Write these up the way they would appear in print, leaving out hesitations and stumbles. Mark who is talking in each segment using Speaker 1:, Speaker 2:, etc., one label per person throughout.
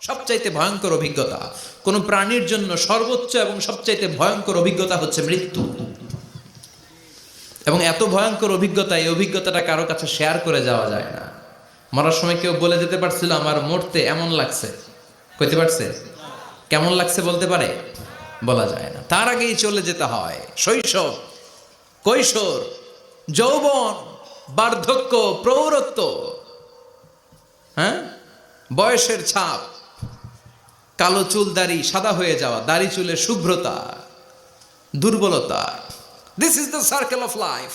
Speaker 1: সবচাইতে ভয়ঙ্কর অভিজ্ঞতা, কোন প্রাণীর জন্য সর্বোচ্চ এবং সবচাইতে ভয়ঙ্কর অভিজ্ঞতা হচ্ছে মৃত্যু। এবং এত ভয়ঙ্কর অভিজ্ঞতা, এই অভিজ্ঞতাটা কারো কাছে শেয়ার করে যাওয়া যায় না। মরার সময় কেউ বলে যেতে পারছিল আমার মরতে এমন লাগছে, কইতে পারছে? কেমন লাগছে বলতে পারে? বলা যায় না। তার আগেই চলে যেতে হয় শৈশব, কৈশোর, যৌবন, বার্ধক্য, প্রৌঢ়ত্ব, হ্যাঁ, বয়সের ছাপ, কালো চুল দাড়ি সাদা হয়ে যাওয়া, দাড়ি চুলের শুভ্রতা, দুর্বলতা। This is the circle of life.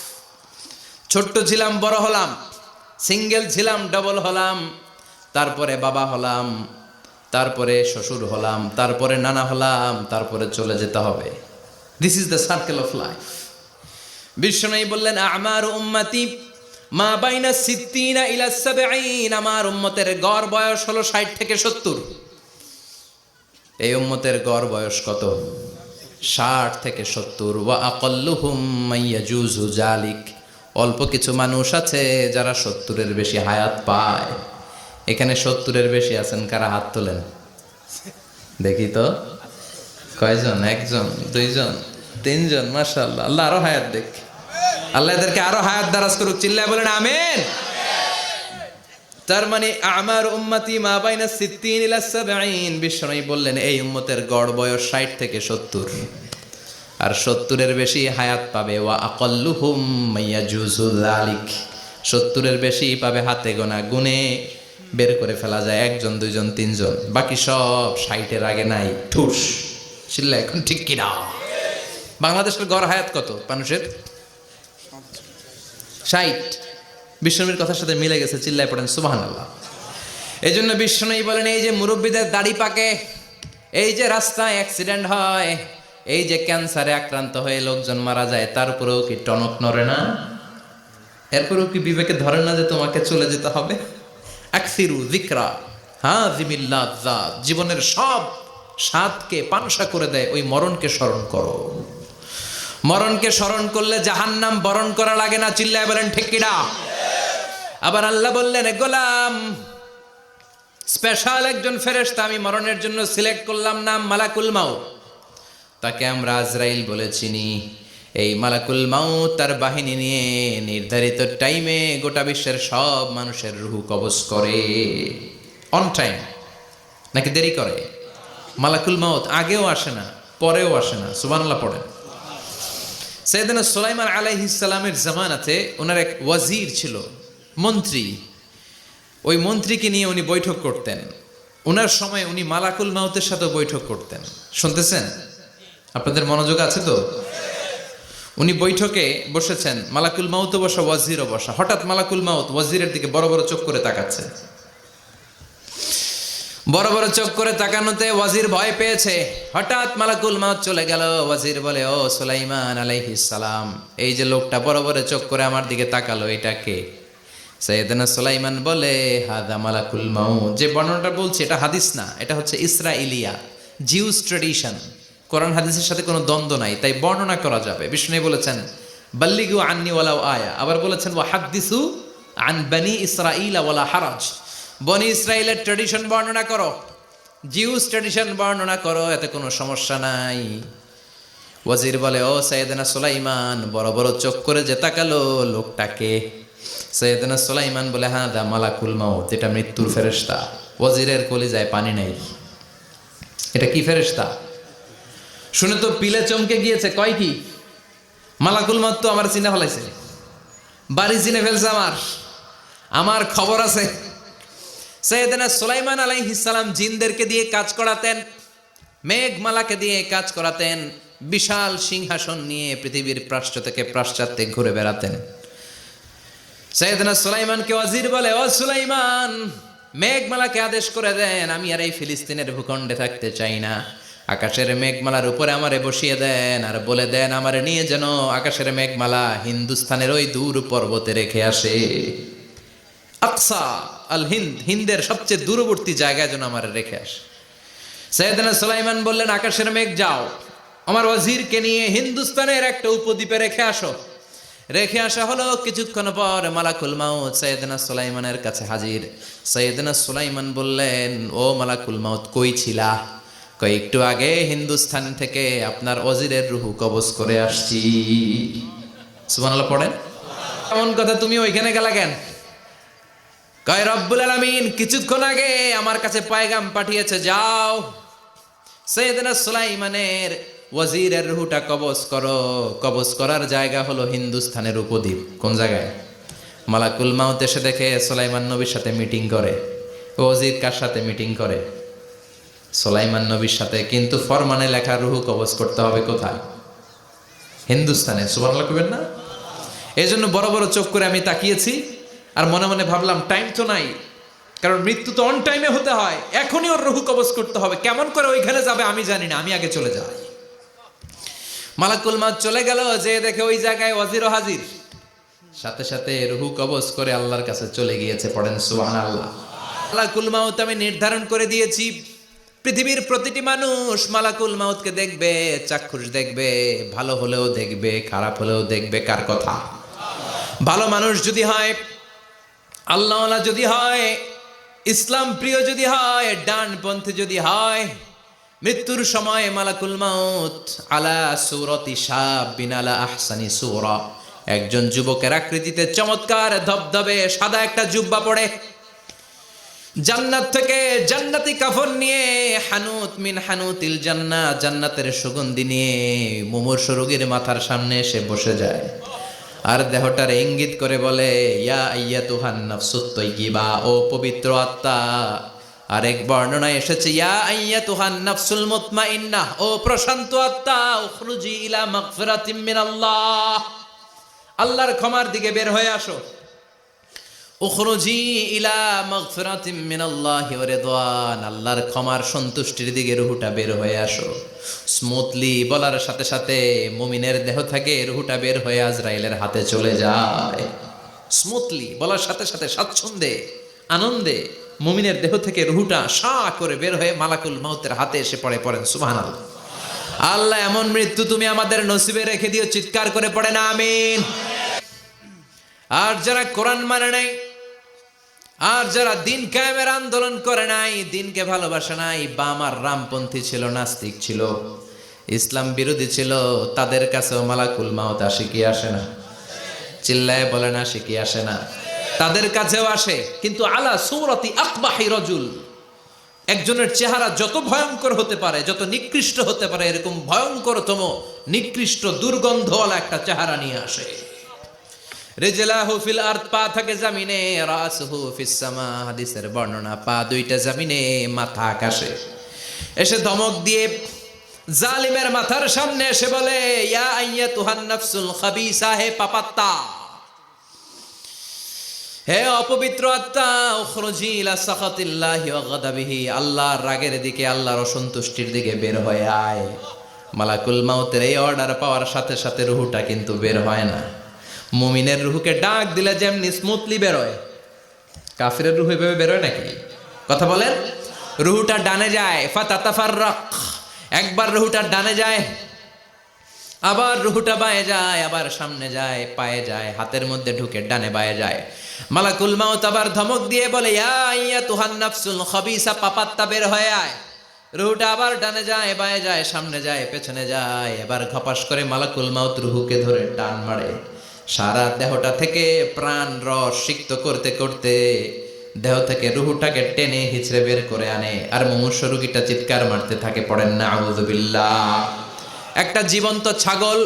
Speaker 1: ছোট্ট ছিলাম, বড় হলাম, সিঙ্গেল ছিলাম, ডাবল হলাম, তারপরে বাবা হলাম, তারপরে শ্বশুর হলাম, তারপরে নানা হলাম, তারপরে চলে যেতে হবে। This is the circle of life. বিশ্বনবী বললেন আমার উম্মতি মা বাইনা সিত্তিনা ইলা সাবঈন, আমার উম্মতের গড় বয়স হলো 60 থেকে 70। এই উম্মতের গড় বয়স কত? 60 থেকে 70। ওয়া আকাল্লুহুম মাইয়াজুজু জালিক, অল্প কিছু মানুষ আছে যারা 70-এর বেশি হায়াত পায়। এখানে 70-এর বেশি আছেন কারা? হাত তোলেন দেখি তো। কয়জন? একজন, দুইজন, তিনজন। মাশাআল্লাহ, আল্লাহ আরো হায়াত দেখ, আল্লাহ এদেরকে আরো হায়াত দারাজ করুক। চিল্লায় বলেন আমিন। তার মানে আমার উম্মতি মা বাইনা সিত্তিন ইলা সাবঈন, বিশ্বনবী বললেন এই উম্মতের গড় বয়স 60 থেকে 70, আর 70-এর বেশি হায়াত পাবে। ওয়া আকাল্লুহুম মাইয়াজুজু যালিক, 70-এর বেশি পাবে হাতে গোনা, গুনে বের করে ফেলা যায় একজন, দুইজন, তিনজন, বাকি সব 60-এর আগে নাই। ঠুস চিল্লা এখন ঠিক কিনা? বাংলাদেশের গড় হায়াত কত মানুষের? 60। বিশ্বনবীর কথার সাথে মিলে গেছে, চিল্লায় পড়েন সুবহানাল্লাহ। এই জন্য বিশ্বনবী বলেন এই যে মুরব্বীদের দাড়ি পাকে, এই যে রাস্তায় অ্যাক্সিডেন্ট হয়, এই যে ক্যান্সারে আক্রান্ত হয়ে লোকজন মারা যায়, তারপরেও কি টনক নড়ে না? এরপরেও কি বিবেকে ধরে না যে তোমাকে চলে যেতে হবে? আকসিরু যিকরা হাযিমিল লাযযাত, জীবনের সব স্বাদকে পানসা করে দেয় ওই মরণকে স্মরণ করো। মরণকে স্মরণ করলে জাহান্নাম বরণ করা লাগে না। চিল্লায় বলেন ঠিক কিনা? আবার আল্লাহ বললেন গোলাম, স্পেশাল একজন ফেরেশতা আমি মরণের জন্য সিলেক্ট করলাম, নাম মালাকুল মাউত। তাকে আমরা আজরাইল বলে চিনি। এই মালাকুল মাউত তার বাহিনী নিয়ে নির্ধারিত টাইমে গোটা বিশ্বের সব মানুষের রূহ কবজ করে। অন টাইম নাকি দেরি করে? মালাকুল মাউত আগেও আসে না, পরেও আসে না। সুবহানাল্লাহ পড়েন। সাইয়েদনা সুলাইমান আলাইহিস সালামের জামানাতে ওনার এক ওয়াজির ছিল, মন্ত্রী। ওই মন্ত্রীকে নিয়ে উনি বৈঠক করতেন। ওনার সময় উনি মালাকুল মাউতের সাথে বৈঠক করতেন। শুনতেছেন? আপনাদের মনোযোগ আছে তো? উনি বৈঠকে বসেছেন, মালাকুল মাউতও বসা, ওয়াজিরও বসা। হঠাৎ মালাকুল মাউত ওয়াজিরের দিকে বড় বড় চোখ করে তাকাচ্ছে। বড় বড় চোখ করে তাকানোতে ওয়াজির ভয় পেয়েছে। হঠাৎ মালাকুল মাউত চলে গেল। ওয়াজির বলে ও সুলাইমান আলাইহিস সালাম, এই যে লোকটা বড় বড় চোখ করে আমার দিকে তাকালো, এটা কে? সাইয়েদনা সুলাইমান বলে হাদা মালাকুল মাউত। যে বর্ণনাটা বলছি এটা হাদিস না, এটা হচ্ছে ইসরাইলিয়া, জিউস ট্র্যাডিশন। কোরআন হাদিসের সাথে কোনো দ্বন্দ্ব নাই, তাই বর্ণনা করা যাবে। বিষ্ণু বলেছেন বাল্লিগু আন্নি ওয়ালাউ আয়া, আবার বলেছেন ওয়া হাদ্দিসু আন বনি ইসরাঈল ওয়ালা হারাজ। বনি ইসরাইলের ট্র্যাডিশন বর্ণনা করো, জিউস ট্র্যাডিশন বর্ণনা করো, এতে কোনো সমস্যা নাই। ওয়াজির বলে ও সাইয়েদনা সুলাইমান, বড় বড় চোখ করে যে তাকালো লোকটাকে? সাইয়েদনা সুলাইমান বলে হাদা মালাকুল মাউত, এটা মৃত্যুর ফেরেশতা। ওয়াজিরের কলিজায় পানি নাই। এটা কি ফেরেশতা? শুনে তো পিলে চমকে গিয়েছে। কয় কি? মালাকুল মাউত তো আমার চিনে ফেলাইছে, বাড়ি চিনে ফেলছে, আমার খবর আছে। সাইয়েদনা সুলাইমান আলাইহিস সালাম জিনদেরকে দিয়ে কাজ করাতেন, মেঘমালাকে দিয়ে কাজ করাতেন, বিশাল সিংহাসন নিয়ে পৃথিবীর প্রাচ্য থেকে পাশ্চাত্যে ঘুরে বেড়াতেন। সাইয়েদনা সুলাইমানকে ওয়াজির বলে ও সুলাইমান, মেঘমালাকে আদেশ করে দেন আমি আর এই ফিলিস্তিনের ভূখণ্ডে থাকতে চাই না। আকাশের মেঘমালার উপরে আমারে বসিয়ে দেন, আর বলে দেন আমারে নিয়ে যেন আকাশের মেঘমালা হিন্দুস্তানের ওই দূর পর্বতে রেখে আসে। আকসা আল হিন্দ, হিন্দের সবচেয়ে দূরবর্তী জায়গায় যেন আমারে রেখে আসে। সাইয়েদনা সুলাইমান বললেন আকাশের মেঘ যাও, আমার ওয়াজিরকে নিয়ে হিন্দুস্তানের একটা উপদ্বীপে রেখে আসো। রেখে আসা হলো। কিছুক্ষণ পর মালাকুল মাউত সাইয়েদনা সুলাইমানের কাছে হাজির। সাইয়েদনা সুলাইমান বললেন, ও মালাকুল মাউত, কই ছিলা? কই, একটু আগে হিন্দুস্তান থেকে আপনার ওজিরের রুহু কবজ করে আসছি। সুবহানাল্লাহ পড়েন। এমন কথা, তুমি ওইখানে গেলা কেন? কয়, রব্বুল আলামিন কিছুক্ষণ আগে আমার কাছে পায়গাম পাঠিয়েছে, যাও সাইয়েদনা সুলাইমানের ওয়াজিরের রুহুটা কবজ করো। কবজ করার জায়গা হলো হিন্দুস্তানের উপদ্বীপ। কোন জায়গায়? মালাকুল মাউত এসে দেখে সুলাইমান নবীর সাথে মিটিং করে। ওয়াজির কার সাথে মিটিং করে? সুলাইমান নবীর সাথে। কিন্তু ফরমানে লেখা রুহু কবজ করতে হবে কোথায়? হিন্দুস্তানে। সুবহানাল্লাহ কইবেন না? এই জন্য বড় বড় চোখ করে আমি তাকিয়েছি আর মনে মনে ভাবলাম, টাইম তো নাই, কারণ মৃত্যু তো অন টাইমে হতে হয়। এখনই ওর রুহু কবজ করতে হবে। কেমন করে ওইখানে যাবে আমি জানি না, আমি আগে চলে যাই। মালাকুল মাউত চলে গেল, যে দেখে ওই জায়গায় ওয়াজিরও হাজির। সাথে সাথে রুহু কবজ করে আল্লাহর কাছে চলে গিয়েছে। পড়েন সুবহানাল্লাহ। মালাকুল মাউত আমি নির্ধারণ করে দিয়েছি, পৃথিবীর প্রতিটি মানুষ মালাকুল মাউতকে দেখবে, চাক্ষুষ দেখবে, ভালো হলেও দেখবে, খারাপ হলেও দেখবে। কার কথা? ভালো মানুষ যদি হয়, আল্লাহওয়ালা যদি হয়, ইসলাম প্রিয় যদি হয়, ডানপন্থী যদি হয়, মৃত্যুর সময় মালাকুল মাউত আলা সূরাতি শাবিন আলা আহসানি সূরা, একজন যুবকের আকৃতিতে চমৎকার ধবধবে সাদা একটা জুব্বা পরে, জান্নাত থেকে জান্নাতি কাফন নিয়ে, হানুত মিন হানুতিল জান্নাত, জান্নাতের সুগন্ধি নিয়ে মুমূর্ষু রোগীর মাথার সামনে এসে বসে যায় আর দেহটার ইঙ্গিত করে বলে, ইয়া আইয়াতুহান নাফসুত তাইয়্যিবা, ও পবিত্র আত্মা। আরেক বর্ণনায় এসেছে, ইয়া আইয়াতুহান নাফসুল মুতমাইন্নাহ, ও প্রশান্ত আত্মা, উখরুজি ইলা মাগফিরাতিম মিনাল্লাহ, আল্লাহর ক্ষমার দিকে বের হয়ে আসো। উখরুজি ইলা মাগফিরাতিম মিনাল্লাহি ওয়া রিদওয়ান, আল্লাহর ক্ষমার সন্তুষ্টির দিকে রুহুটা বের হয়ে আসো। স্মুথলি বলার সাথে সাথে মুমিনের দেহ থেকে রুহুটা বের হয়ে আজরাইলের হাতে চলে যায়। স্মুথলি বলার সাথে সাথে স্বাচ্ছন্দ্যে, আনন্দে মুমিনের দেহ থেকে রুহুটা সা করে বের হয়ে মালাকুল মাউতের হাতে এসে পড়ে। পড়েন সুবহানাল্লাহ। আল্লাহ এমন মৃত্যু তুমি আমাদের নসিবে রেখে দিও। চিৎকার করে পড়েন আমিন। আর যারা কোরআন মানে নাই, আর যারা দিন কায়েমের আন্দোলন করে নাই, দিনকে ভালোবাসে নাই, বাম আর রামপন্থী ছিল, নাস্তিক ছিল, ইসলাম বিরোধী ছিল, তাদের কাছেও মালাকুল মাউত আসে কি আসে না? চিল্লায় বলেন, আসে কি আসে না? তাদের কাছেও আসে, কিন্তু আলা সূরাতি আকবাহি রাজুল, একজনের চেহারা যত ভয়ঙ্কর হতে পারে, যত নিকৃষ্ট হতে পারে, এরকম ভয়ঙ্করতম নিকৃষ্ট দুর্গন্ধওয়ালা একটা চেহারা নিয়ে আসে। রিজলাহু ফিল আরদ, পা থাকে জমিনে, রাসুহু ফিস সামা, হাদিসের বর্ণনা, পা দুইটা জমিনে, মাথা আকাশে। এসে ধমক দিয়ে জালিমের মাথার সামনে এসে বলে, ইয়া আইয়াতুহান নাফসুল খাবিসা, হে পাপাত্তা, হে অপবিত্র আত্মা, উখরুজি ইলা সাখাতিল্লাহি ওয়া গাদাবিহি, আল্লাহর রাগের দিকে, আল্লাহর অসন্তুষ্টির দিকে বের হয়ে আয়। মালাকুল মাউতের এই অর্ডার পাওয়ার সাথে সাথে রুহুটা কিন্তু বের হয় না। মুমিনের রুহুকে ডাক দিলে যেমনি স্মুথলি বেরোয়, কাফিরের রুহু এভাবে বেরোয় নাকি? কথা বলেন। রুহুটা ডানে যায়, ফাতাতাফাররাক, একবার রুহুটা ডানে যায়, আবার রুহুটা বায়ে যায়, আবার সামনে যায়, পায়ে যায়, হাতের মধ্যে ঢুকে ডানে বায়ে যায়। মালাকুল মাউত আবার ধমক দিয়ে বলে, ইয়া আইয়াতুহান নাফসুল খাবিসা, পাপাত্তা, বের হয়ে আয়। রুহুটা আবার ডানে যায়, বায়ে যায়, সামনে যায়, পেছনে যায়। এবার ঘপাস করে মালাকুল মাউত রুহুকে ধরে টান মারে। সারা দেহটা থেকে প্রাণ রস সিক্ত করতে করতে দেহ থেকে রুহুটাকে টেনে হিচড়ে বের করে আনে। আর মুমূর্ষু রোগীটা চিৎকার মারতে থাকে। পড়েন না আউযু বিল্লাহ। একটা জীবন্ত ছাগল